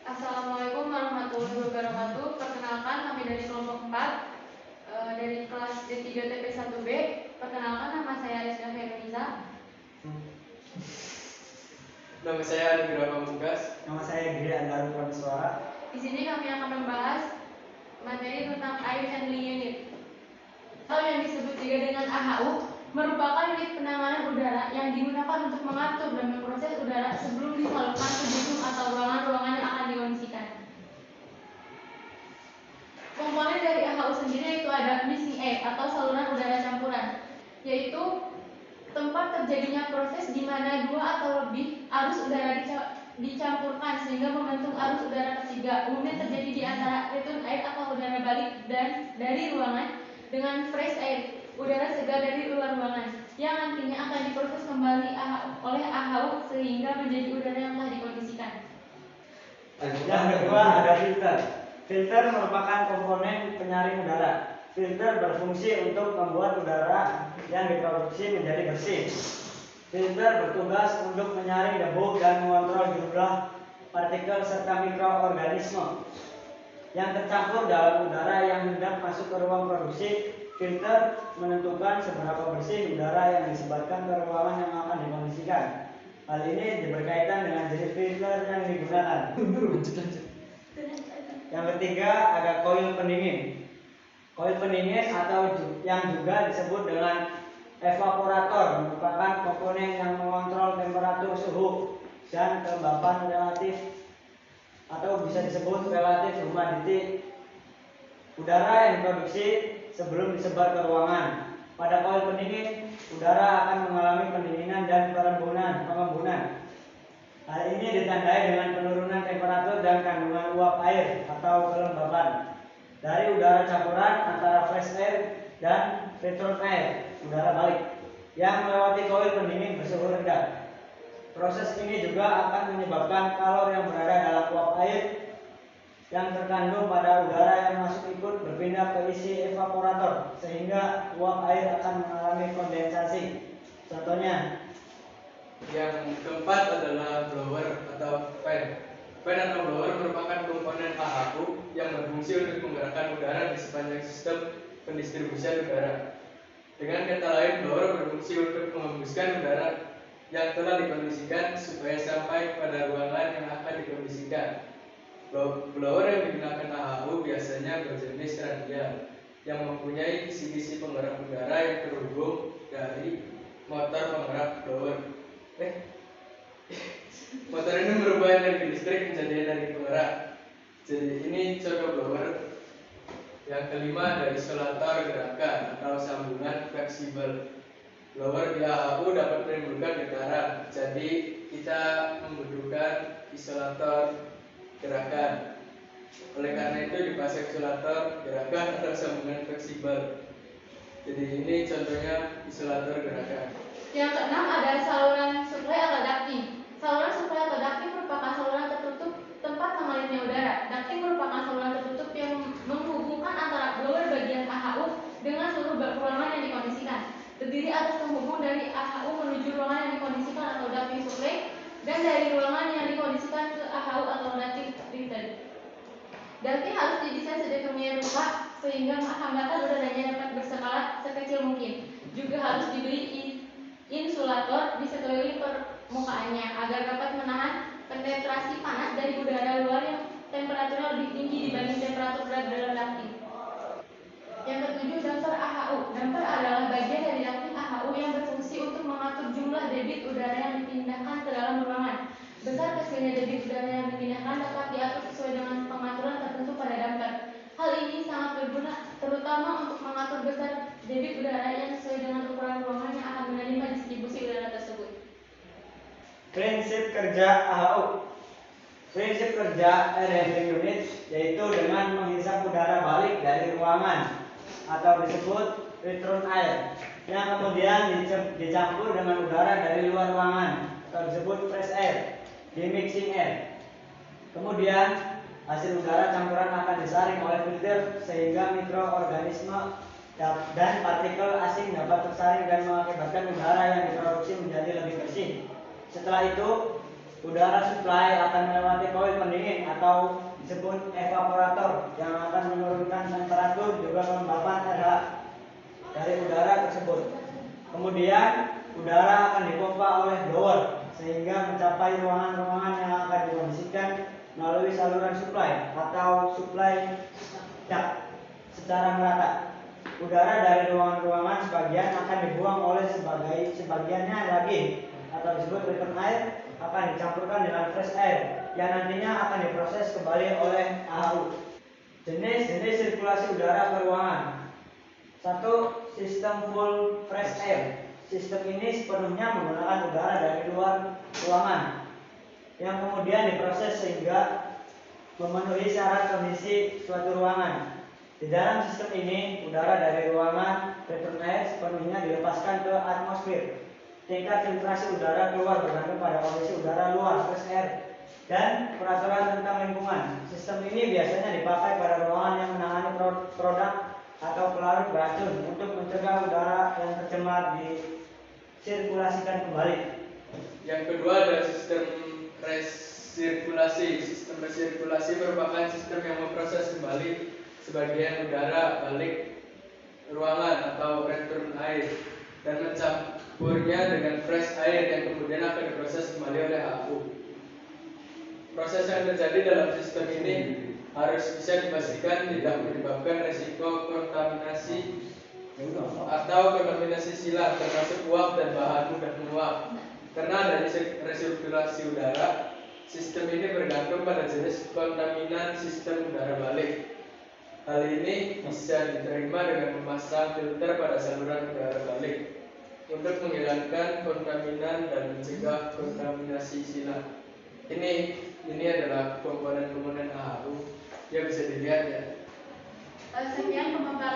Assalamualaikum warahmatullahi wabarakatuh. Perkenalkan, kami dari kelompok 4 dari kelas D3 TP1B. Perkenalkan, nama saya Rizka Herunisa. Nama saya Anugrah Pamungkas. Nama saya Giri Andaru Prameswara. Di sini kami akan membahas materi tentang air handling unit atau yang disebut juga dengan AHU, merupakan unit penanganan udara yang digunakan untuk mengatur dan memproses udara sebelum disalurkan ke gedung atau ruangan-ruangan yang akan dikondisikan. Komponen dari AHU sendiri yaitu ada mixing air atau saluran udara campuran, yaitu tempat terjadinya proses di mana dua atau lebih arus udara dicampurkan sehingga membentuk arus udara ketiga. Umumnya terjadi di antara return air atau udara balik dan dari ruangan dengan fresh air, udara segar dari luar ruangan, yang nantinya akan diproses kembali oleh AHU sehingga menjadi udara yang telah dikondisikan. Yang kedua ada filter. Filter merupakan komponen penyaring udara. Filter berfungsi untuk membuat udara yang diproduksi menjadi bersih. Filter bertugas untuk menyaring debu dan mengontrol jumlah partikel serta mikroorganisme yang tercampur dalam udara yang hendak masuk ke ruang produksi. Filter menentukan seberapa bersih udara yang disebarkan ke ruangan yang akan dikondisikan. Hal ini berkaitan dengan jenis filter yang digunakan. Yang ketiga ada koil pendingin. Koil pendingin atau yang juga disebut dengan evaporator merupakan komponen yang mengontrol temperatur suhu dan kelembapan relatif atau bisa disebut relatif rumah titik udara yang diproduksi sebelum disebar ke ruangan. Pada koil pendingin, udara akan mengalami pendinginan dan pengembunan. Hal ini ditandai dengan penurunan temperatur dan kandungan uap air atau kelembapan dari udara campuran antara fresh air dan return air, udara balik, yang melewati koil pendingin bersuhu rendah. Proses ini juga akan menyebabkan kalor yang berada dalam uap air yang terkandung pada udara yang masuk ikut berpindah ke isi evaporator sehingga uap air akan mengalami kondensasi. Contohnya, Yang keempat adalah blower atau fan. Fan atau blower merupakan komponen AHU yang berfungsi untuk menggerakkan udara di sepanjang sistem pendistribusian udara. Dengan kata lain, blower berfungsi untuk mengembuskan udara yang telah dikondisikan supaya sampai pada ruangan yang akan dikondisikan. Blower yang digunakan AHU biasanya berjenis radial yang mempunyai kisi-kisi penggerak udara yang terhubung dari motor penggerak blower. Motor ini merubah energi listrik menjadi energi penggerak. Jadi ini contoh blower. Yang kelima ada isolator gerakan atau sambungan fleksibel. Blower di AHU dapat menimbulkan getaran. Jadi kita membutuhkan isolator gerakan. Oleh karena itu dipasang isolator gerakan atau sambungan fleksibel. Jadi ini contohnya isolator gerakan. Yang keenam ada saluran suplai atau ducting. Saluran suplai atau ducting merupakan saluran tertutup tempat mengalirnya udara. Ducting merupakan saluran tertutup yang menghubungkan antara blower bagian AHU dengan seluruh ruangan yang dikondisikan. Terdiri atas penghubung dari AHU menuju ruangan yang dikondisikan atau ducting suplai dan dari ruangan yang dikondisikan ke AHU atau ducting return. Ducting harus didesain sedemikian rupa sehingga hambatan udaranya dapat berskala sekecil mungkin. Juga harus diberi insulator di sekeliling permukaannya agar dapat menahan penetrasi panas dari udara luar yang temperaturnya lebih tinggi dibanding temperatur udara dalam ducting. Yang ketujuh, damper AHU. Damper adalah bagian dari ducting AHU yang berfungsi untuk mengatur jumlah debit udara yang dipindahkan ke dalam ruangan. Besar kecilnya debit udara yang dipindahkan dapat diatur sesuai dengan pengaturan tertentu pada damper. Hal ini sangat berguna terutama untuk mengatur besar debit udara yang sesuai dengan ukuran ruangan yang akan menerima distribusi udara tersebut. prinsip kerja AHU. Prinsip kerja air handling unit yaitu dengan menghisap udara balik dari ruangan atau disebut return air yang kemudian dicampur dengan udara dari luar ruangan atau disebut fresh air di mixing air. Kemudian hasil udara campuran akan disaring oleh filter sehingga mikroorganisme dan partikel asing dapat tersaring dan mengakibatkan udara yang diproduksi menjadi lebih bersih. Setelah itu, udara supply akan melewati koil pendingin atau disebut evaporator yang akan menurunkan temperatur juga kelembapan RH dari udara tersebut. Kemudian udara akan dipompa oleh blower sehingga mencapai ruangan-ruangan yang akan dikondisikan melalui saluran supply atau supply duct secara merata. Udara dari ruangan-ruangan sebagian akan dibuang oleh sebagiannya lagi atau disebut return air akan dicampurkan dengan fresh air yang nantinya akan diproses kembali oleh AHU. Jenis-jenis sirkulasi udara ke ruangan. 1. Sistem full fresh air. Sistem ini sepenuhnya menggunakan udara dari luar ruangan yang kemudian diproses sehingga memenuhi syarat kondisi suatu ruangan. Di dalam sistem ini, udara dari ruangan return air sepenuhnya dilepaskan ke atmosfer. Tingkat filtrasi udara keluar bergantung pada kondisi udara luar fresh air dan peraturan tentang lingkungan. Sistem ini biasanya dipakai pada ruangan yang menangani produk atau pelarut beracun untuk mencegah udara yang tercemar disirkulasikan kembali. Yang kedua adalah sistem resirkulasi. Sistem resirkulasi merupakan sistem yang memproses kembali sebagian udara balik ruangan atau return air dan mencampurnya dengan fresh air yang kemudian akan diproses kembali oleh AHU. Proses yang terjadi dalam sistem ini harus bisa dipastikan tidak menyebabkan resiko kontaminasi atau kontaminasi silang termasuk uap dan bahan mudah menguap. Karena adanya resirkulasi udara, sistem ini bergantung pada jenis kontaminan sistem udara balik. Hal ini bisa diterima dengan memasang filter pada saluran udara balik untuk menghilangkan kontaminan dan mencegah kontaminasi silang. Ini adalah komponen-komponen AHU yang bisa dilihat ya. Sekian pemaparan